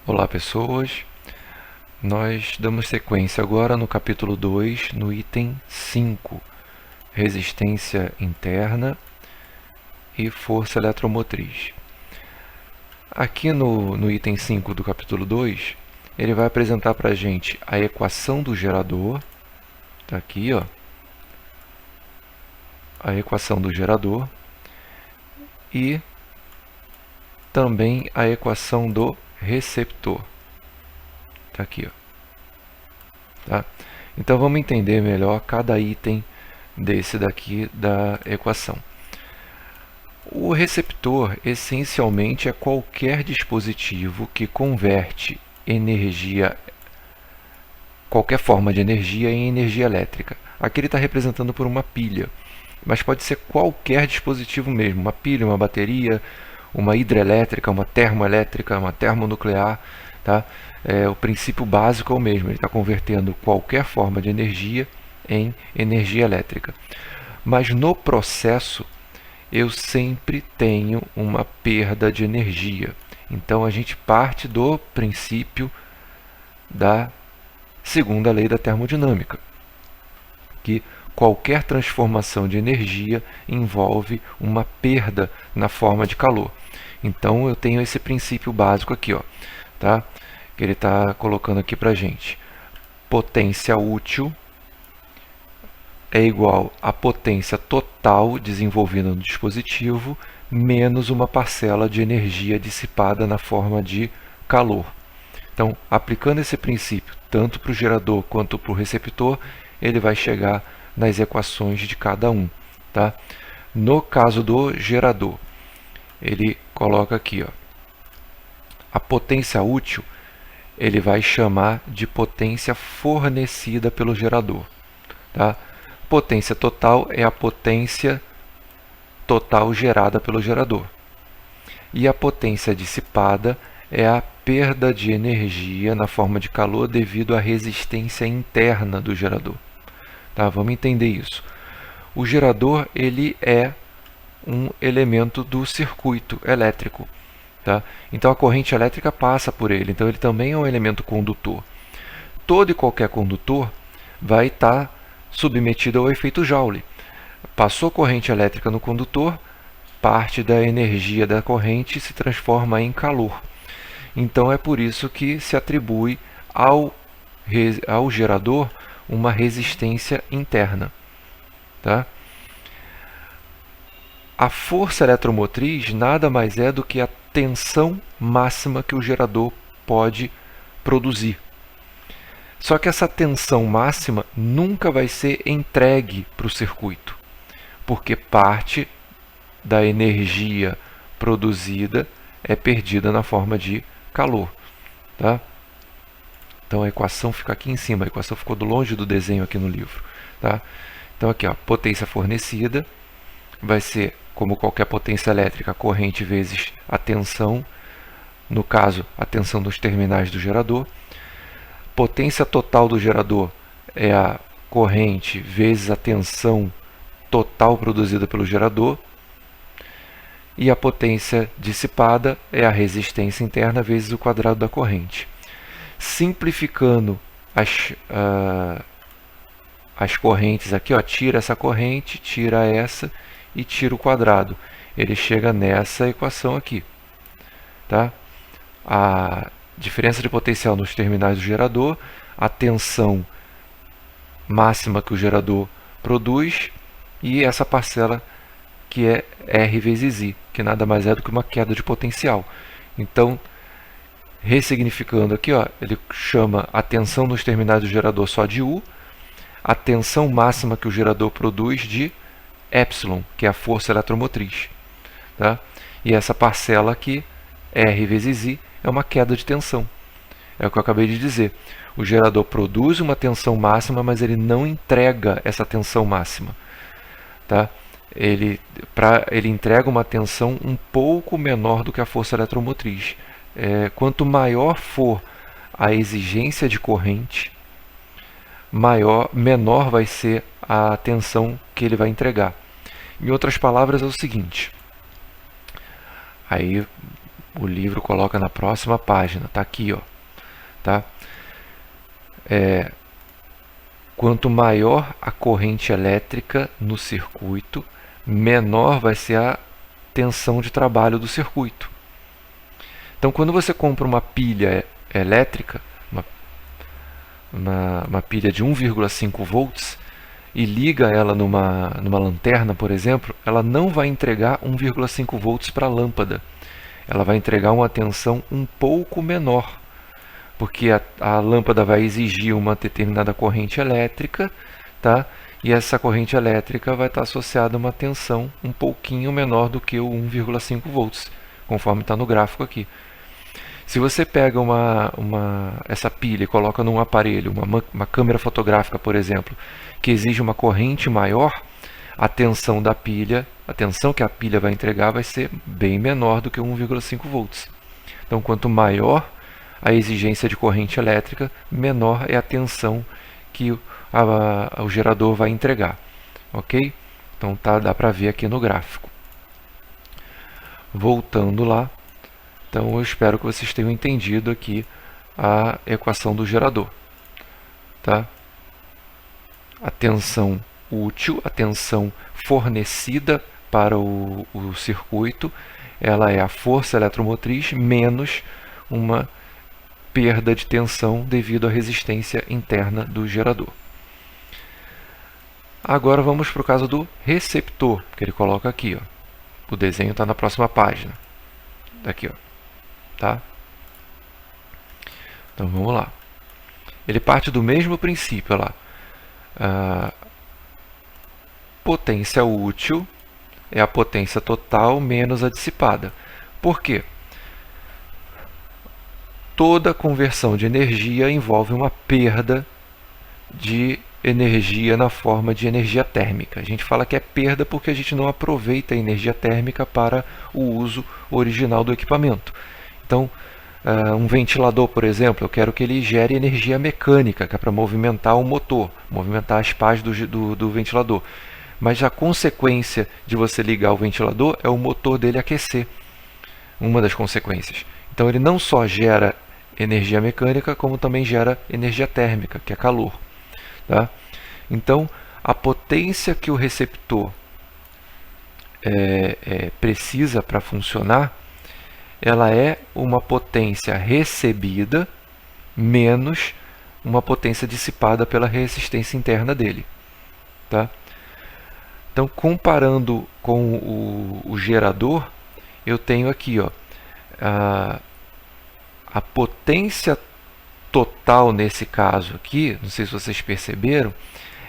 Olá pessoas, nós damos sequência agora no capítulo 2, no item 5, resistência interna e força eletromotriz. Aqui no item 5 do capítulo 2, ele vai apresentar para a gente a equação do gerador, está aqui, ó, a equação do gerador e também a equação do receptor. Está aqui, ó. Tá? Então vamos entender melhor cada item desse daqui da equação. O receptor essencialmente é qualquer dispositivo que converte energia, qualquer forma de energia em energia elétrica. Aqui ele está representando por uma pilha, mas pode ser qualquer dispositivo mesmo, uma pilha, uma bateria, uma hidrelétrica, uma termoelétrica, uma termonuclear, tá? O princípio básico é o mesmo, ele está convertendo qualquer forma de energia em energia elétrica. Mas no processo, eu sempre tenho uma perda de energia. Então a gente parte do princípio da segunda lei da termodinâmica, que qualquer transformação de energia envolve uma perda na forma de calor. Então eu tenho esse princípio básico aqui, ó, tá? Que ele está colocando aqui para a gente. Potência útil é igual à potência total desenvolvida no dispositivo menos uma parcela de energia dissipada na forma de calor. Então, aplicando esse princípio tanto para o gerador quanto para o receptor, ele vai chegar nas equações de cada um. Tá? No caso do gerador, ele coloca aqui, ó, a potência útil ele vai chamar de potência fornecida pelo gerador. Tá? Potência total é a potência total gerada pelo gerador. E a potência dissipada é a perda de energia na forma de calor devido à resistência interna do gerador. Tá? Vamos entender isso. O gerador ele é um elemento do circuito elétrico. Tá? Então a corrente elétrica passa por ele, então ele também é um elemento condutor. Todo e qualquer condutor vai estar submetido ao efeito Joule. Passou corrente elétrica no condutor, parte da energia da corrente se transforma em calor. Então é por isso que se atribui ao gerador uma resistência interna. Tá? A força eletromotriz nada mais é do que a tensão máxima que o gerador pode produzir. Só que essa tensão máxima nunca vai ser entregue para o circuito, porque parte da energia produzida é perdida na forma de calor. Tá? Então a equação fica aqui em cima, a equação ficou longe do desenho aqui no livro. Tá? Então aqui, ó, potência fornecida vai ser, como qualquer potência elétrica, a corrente vezes a tensão, no caso, a tensão dos terminais do gerador. Potência total do gerador é a corrente vezes a tensão total produzida pelo gerador. E a potência dissipada é a resistência interna vezes o quadrado da corrente. Simplificando as correntes aqui, ó, tira essa corrente, tira essa e tira o quadrado. Ele chega nessa equação aqui. Tá? A diferença de potencial nos terminais do gerador, a tensão máxima que o gerador produz e essa parcela que é R vezes I, que nada mais é do que uma queda de potencial. Então, ressignificando aqui, ó, ele chama a tensão nos terminais do gerador só de U, a tensão máxima que o gerador produz de Epsilon, que é a força eletromotriz. Tá? E essa parcela aqui, R vezes I, é uma queda de tensão. É o que eu acabei de dizer. O gerador produz uma tensão máxima, mas ele não entrega essa tensão máxima. Tá? Ele entrega uma tensão um pouco menor do que a força eletromotriz. Quanto maior for a exigência de corrente, menor vai ser a tensão que ele vai entregar. Em outras palavras, é o seguinte. Aí O livro coloca na próxima página, tá aqui, ó, tá? Quanto maior a corrente elétrica no circuito, menor vai ser a tensão de trabalho do circuito. Então, quando você compra uma pilha elétrica, uma pilha de 1,5 volts, e liga ela numa lanterna, por exemplo, ela não vai entregar 1,5 volts para a lâmpada. Ela vai entregar uma tensão um pouco menor, porque a lâmpada vai exigir uma determinada corrente elétrica, tá? E essa corrente elétrica vai estar associada a uma tensão um pouquinho menor do que o 1,5 volts, conforme está no gráfico aqui. Se você pega essa pilha e coloca num aparelho, uma câmera fotográfica, por exemplo, que exige uma corrente maior, a tensão da pilha, a tensão que a pilha vai entregar vai ser bem menor do que 1,5 volts. Então, quanto maior a exigência de corrente elétrica, menor é a tensão que o gerador vai entregar. Ok? Então, dá para ver aqui no gráfico. Voltando lá. Então, eu espero que vocês tenham entendido aqui a equação do gerador. Tá? A tensão útil, a tensão fornecida para o circuito, ela é a força eletromotriz menos uma perda de tensão devido à resistência interna do gerador. Agora vamos para o caso do receptor, que ele coloca aqui. Ó. O desenho está na próxima página. Daqui, ó. Tá? Então vamos lá. Ele parte do mesmo princípio lá. A potência útil é a potência total menos a dissipada. Por quê? Toda conversão de energia envolve uma perda de energia na forma de energia térmica. A gente fala que é perda porque a gente não aproveita a energia térmica para o uso original do equipamento. Então, um ventilador, por exemplo, eu quero que ele gere energia mecânica, que é para movimentar o motor, movimentar as pás do ventilador. Mas a consequência de você ligar o ventilador é o motor dele aquecer. Uma das consequências. Então, ele não só gera energia mecânica, como também gera energia térmica, que é calor. Tá? Então, a potência que o receptor precisa para funcionar, ela é uma potência recebida menos uma potência dissipada pela resistência interna dele. Tá? Então, comparando com o gerador, eu tenho aqui, ó, a potência total nesse caso aqui, não sei se vocês perceberam,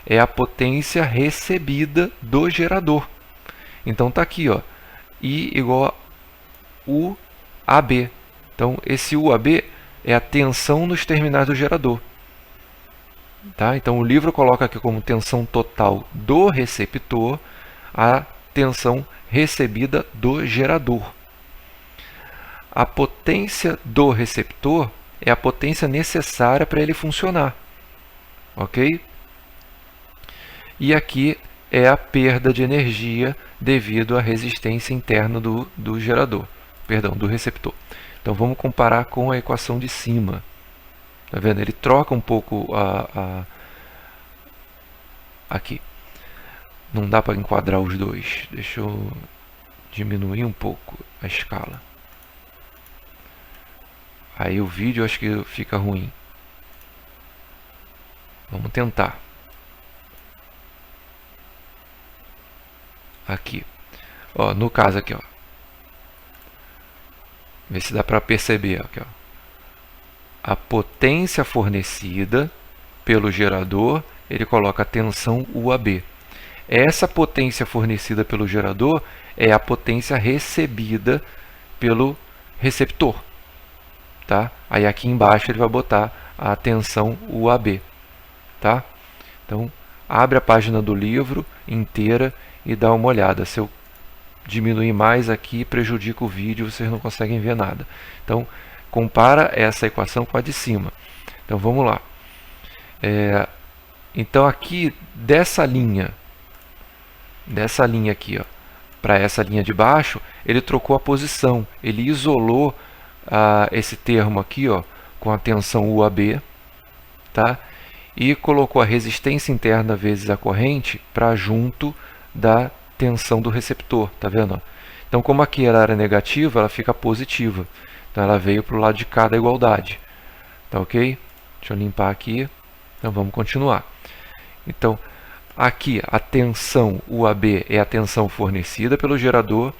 é a potência recebida do gerador. Então está aqui, ó, I igual a UAB. Então esse UAB é a tensão nos terminais do gerador. Tá? Então o livro coloca aqui como tensão total do receptor a tensão recebida do gerador. A potência do receptor é a potência necessária para ele funcionar. Ok? E aqui é a perda de energia devido à resistência interna do gerador, perdão, do receptor. Então vamos comparar com a equação de cima. Tá vendo? Ele troca um pouco aqui. Não dá para enquadrar os dois. Deixa eu diminuir um pouco a escala. Aí o vídeo acho que fica ruim. Vamos tentar. Aqui. Ó, no caso aqui, ó. Vê se dá para perceber aqui, ó. A potência fornecida pelo gerador, ele coloca a tensão UAB. Essa potência fornecida pelo gerador é a potência recebida pelo receptor. Tá? Aí aqui embaixo ele vai botar a tensão UAB. Tá? Então, abre a página do livro inteira e dá uma olhada. Se eu diminuir mais aqui, prejudica o vídeo, vocês não conseguem ver nada. Então, compara essa equação com a de cima. Então, vamos lá. Então, aqui, dessa linha aqui, ó, para essa linha de baixo, ele trocou a posição, ele isolou esse termo aqui, ó, com a tensão UAB, tá? E colocou a resistência interna vezes a corrente para junto da tensão do receptor, tá vendo? Então, como aqui ela era negativa, ela fica positiva. Então, ela veio para o lado de cá da igualdade. Tá ok? Deixa eu limpar aqui. Então, vamos continuar. Então, aqui a tensão UAB é a tensão fornecida pelo gerador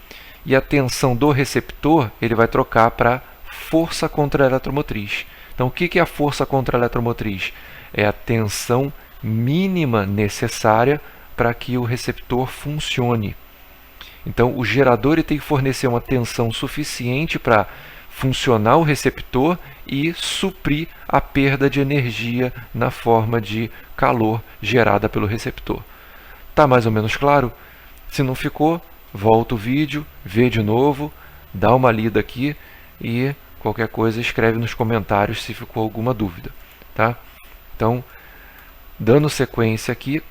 e a tensão do receptor ele vai trocar para força contra a eletromotriz. Então, o que é a força contra a eletromotriz? É a tensão mínima necessária para que o receptor funcione. Então, o gerador ele tem que fornecer uma tensão suficiente para funcionar o receptor e suprir a perda de energia na forma de calor gerada pelo receptor. Tá mais ou menos claro? Se não ficou, volta o vídeo, vê de novo, dá uma lida aqui e qualquer coisa escreve nos comentários se ficou alguma dúvida. Tá? Então, dando sequência aqui,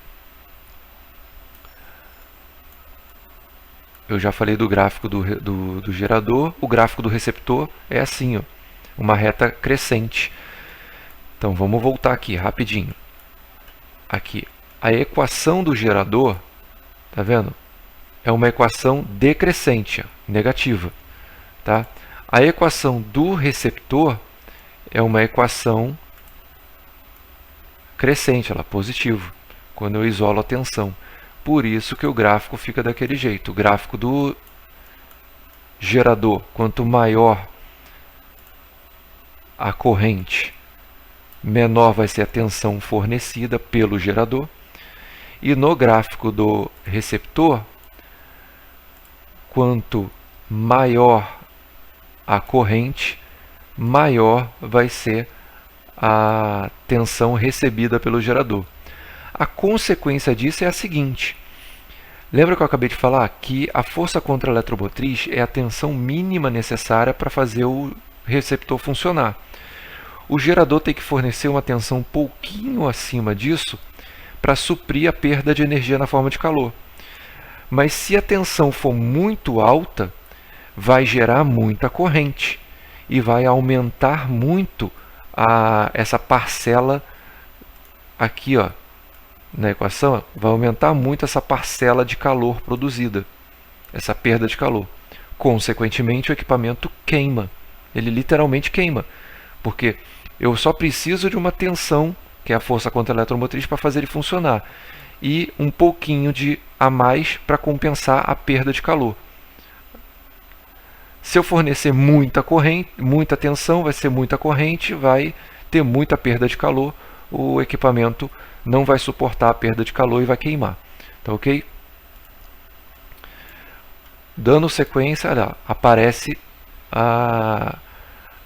eu já falei do gráfico do gerador, o gráfico do receptor é assim, ó, uma reta crescente. Então vamos voltar aqui rapidinho. Aqui, a equação do gerador, tá vendo? É uma equação decrescente, ó, negativa. Tá? A equação do receptor é uma equação crescente, ela positiva, quando eu isolo a tensão. Por isso que o gráfico fica daquele jeito. O gráfico do gerador, quanto maior a corrente, menor vai ser a tensão fornecida pelo gerador. E no gráfico do receptor, quanto maior a corrente, maior vai ser a tensão recebida pelo gerador. A consequência disso é a seguinte. Lembra que eu acabei de falar que a força contra a eletromotriz é a tensão mínima necessária para fazer o receptor funcionar. O gerador tem que fornecer uma tensão um pouquinho acima disso para suprir a perda de energia na forma de calor. Mas se a tensão for muito alta, vai gerar muita corrente e vai aumentar muito essa parcela aqui, ó, na equação, vai aumentar muito essa parcela de calor produzida, essa perda de calor. Consequentemente, o equipamento queima. Ele literalmente queima, porque eu só preciso de uma tensão, que é a força contra a eletromotriz, para fazer ele funcionar, e um pouquinho a mais para compensar a perda de calor. Se eu fornecer muita corrente, muita tensão, vai ser muita corrente, vai ter muita perda de calor, o equipamento não vai suportar a perda de calor e vai queimar. Tá ok? Dando sequência, olha, aparece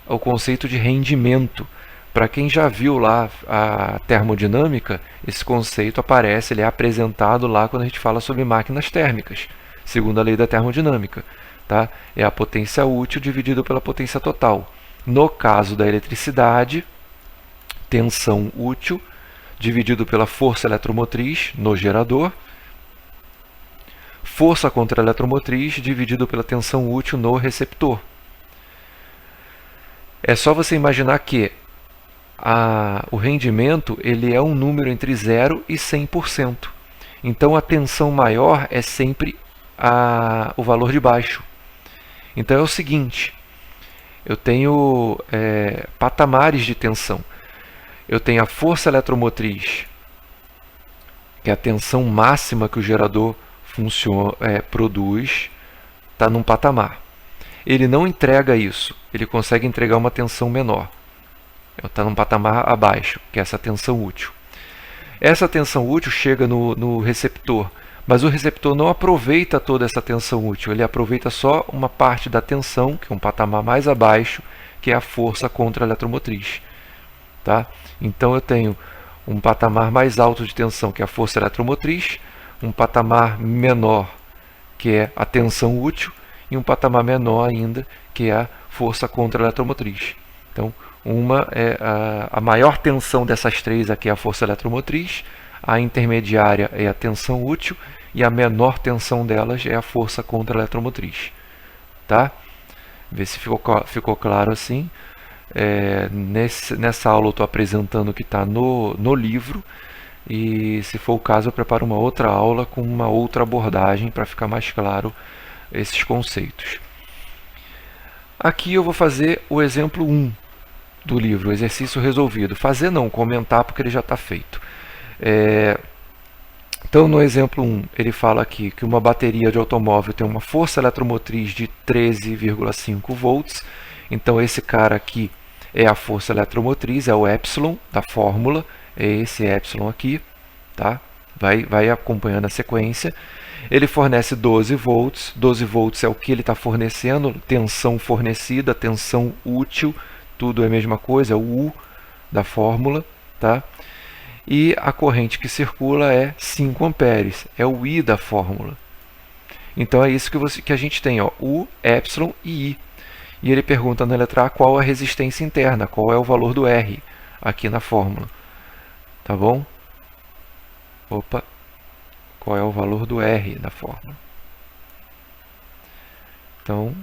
o conceito de rendimento. Para quem já viu lá a termodinâmica, esse conceito aparece, ele é apresentado lá quando a gente fala sobre máquinas térmicas, segundo a lei da termodinâmica. Tá? É a potência útil dividida pela potência total. No caso da eletricidade, tensão útil dividido pela força eletromotriz no gerador, força contra a eletromotriz dividido pela tensão útil no receptor. É só você imaginar que o rendimento ele é um número entre 0 e 100%. Então a tensão maior é sempre o valor de baixo. Então é o seguinte, eu tenho patamares de tensão. Eu tenho a força eletromotriz, que é a tensão máxima que o gerador produz, está num patamar. Ele não entrega isso, ele consegue entregar uma tensão menor. Está num patamar abaixo, que é essa tensão útil. Essa tensão útil chega no receptor, mas o receptor não aproveita toda essa tensão útil, ele aproveita só uma parte da tensão, que é um patamar mais abaixo, que é a força contra a eletromotriz. Tá? Então eu tenho um patamar mais alto de tensão, que é a força eletromotriz, um patamar menor, que é a tensão útil, e um patamar menor ainda, que é a força contra a eletromotriz. Então, uma é a maior tensão dessas três aqui é a força eletromotriz, a intermediária é a tensão útil e a menor tensão delas é a força contra-eletromotriz. Tá? Vê se ficou claro assim. Nessa aula eu estou apresentando o que está no livro, e se for o caso eu preparo uma outra aula com uma outra abordagem para ficar mais claro esses conceitos. Aqui eu vou fazer o exemplo 1 do livro, o exercício resolvido. Fazer não, comentar, porque ele já está feito. Então, no exemplo 1, ele fala aqui que uma bateria de automóvel tem uma força eletromotriz de 13,5 volts. Então, esse cara aqui é a força eletromotriz, é o epsilon da fórmula, é esse epsilon aqui, tá? Vai acompanhando a sequência. Ele fornece 12 volts, 12 volts é o que ele está fornecendo, tensão fornecida, tensão útil, tudo é a mesma coisa, é o U da fórmula, tá? E a corrente que circula é 5 amperes, é o I da fórmula. Então é isso que a gente tem, ó, U, epsilon e I. E ele pergunta na letra A qual a resistência interna, qual é o valor do R aqui na fórmula. Tá bom? Opa! Qual é o valor do R da fórmula? Então,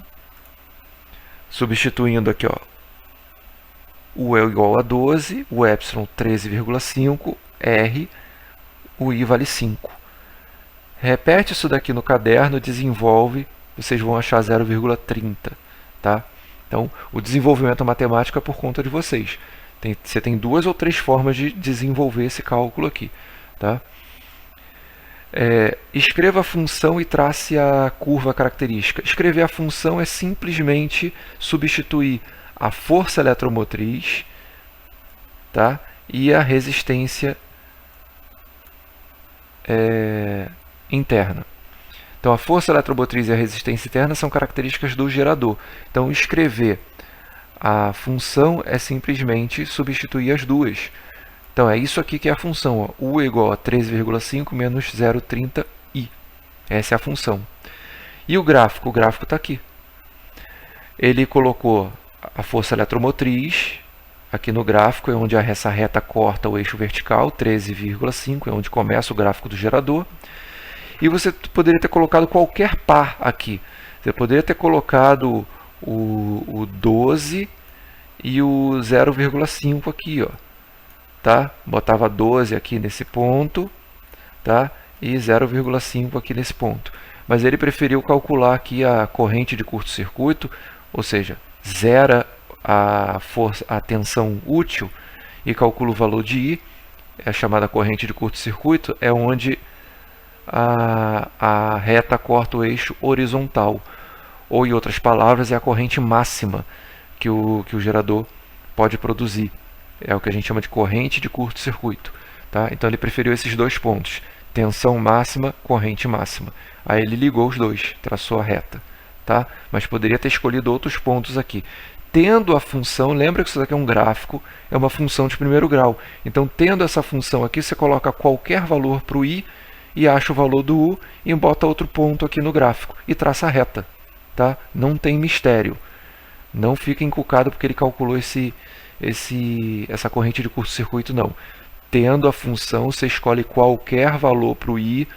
substituindo aqui, ó, U é igual a 12, o epsilon 13,5, R, o I vale 5. Repete isso daqui no caderno, desenvolve, vocês vão achar 0,30. Tá? Então, o desenvolvimento matemático é por conta de vocês. Você tem 2 ou 3 formas de desenvolver esse cálculo aqui. Tá? Escreva a função e trace a curva característica. Escrever a função é simplesmente substituir a força eletromotriz, tá? E a resistência interna. Então, a força eletromotriz e a resistência interna são características do gerador. Então, escrever a função é simplesmente substituir as duas. Então, é isso aqui que é a função. Ó. U é igual a 13,5 menos 0,30i. Essa é a função. E o gráfico? O gráfico está aqui. Ele colocou a força eletromotriz aqui no gráfico, é onde essa reta corta o eixo vertical, 13,5, é onde começa o gráfico do gerador. E você poderia ter colocado qualquer par aqui. Você poderia ter colocado o 12 e o 0,5 aqui, ó. Tá? Botava 12 aqui nesse ponto, tá? E 0,5 aqui nesse ponto. Mas ele preferiu calcular aqui a corrente de curto-circuito, ou seja, zera a tensão útil e calcula o valor de I, é a chamada corrente de curto-circuito, é onde a reta corta o eixo horizontal, ou em outras palavras, é a corrente máxima que o gerador pode produzir. É o que a gente chama de corrente de curto-circuito. Tá? Então ele preferiu esses 2 pontos, tensão máxima, corrente máxima. Aí ele ligou os dois, traçou a reta. Tá? Mas poderia ter escolhido outros pontos aqui. Tendo a função, lembra que isso aqui é um gráfico, é uma função de primeiro grau. Então, tendo essa função aqui, você coloca qualquer valor para o I e acha o valor do U e bota outro ponto aqui no gráfico e traça a reta. Tá? Não tem mistério. Não fica encucado porque ele calculou essa corrente de curto-circuito, não. Tendo a função, você escolhe qualquer valor para o I,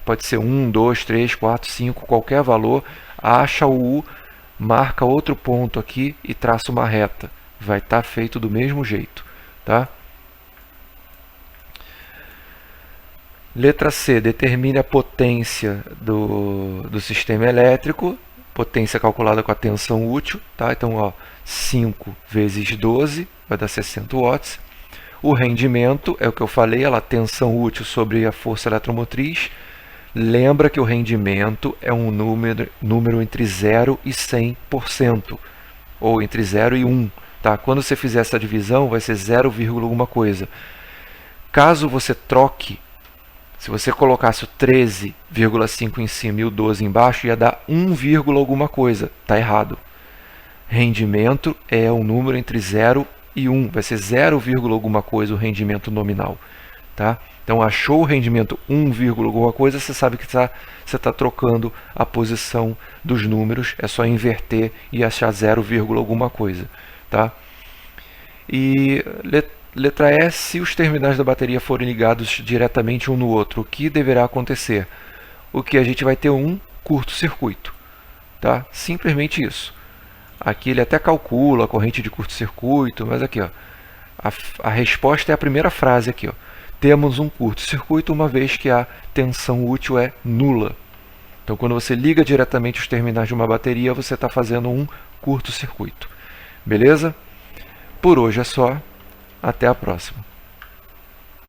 pode ser 1, 2, 3, 4, 5, qualquer valor, acha o U, marca outro ponto aqui e traça uma reta. Vai estar feito do mesmo jeito. Tá? Letra C, determine a potência do sistema elétrico, potência calculada com a tensão útil. Tá? Então, ó, 5 vezes 12 vai dar 60 watts. O rendimento é o que eu falei, a tensão útil sobre a força eletromotriz. Lembra que o rendimento é um número entre 0 e 100%, ou entre 0 e 1. Tá? Quando você fizer essa divisão, vai ser 0, alguma coisa. Caso você troque, se você colocasse o 13,5 em cima e o 12 embaixo, ia dar 1, alguma coisa. Está errado. Rendimento é um número entre 0 e 1. Vai ser 0, alguma coisa o rendimento nominal. Tá? Então, achou o rendimento 1, alguma coisa, você sabe que você está trocando a posição dos números. É só inverter e achar 0, alguma coisa. Tá? E Letra E, se os terminais da bateria forem ligados diretamente um no outro, o que deverá acontecer? O que a gente vai ter um curto-circuito. Tá? Simplesmente isso. Aqui ele até calcula a corrente de curto-circuito, mas aqui ó, a resposta é a primeira frase aqui. Ó. Temos um curto-circuito uma vez que a tensão útil é nula. Então, quando você liga diretamente os terminais de uma bateria, você está fazendo um curto-circuito. Beleza? Por hoje é só. Até a próxima.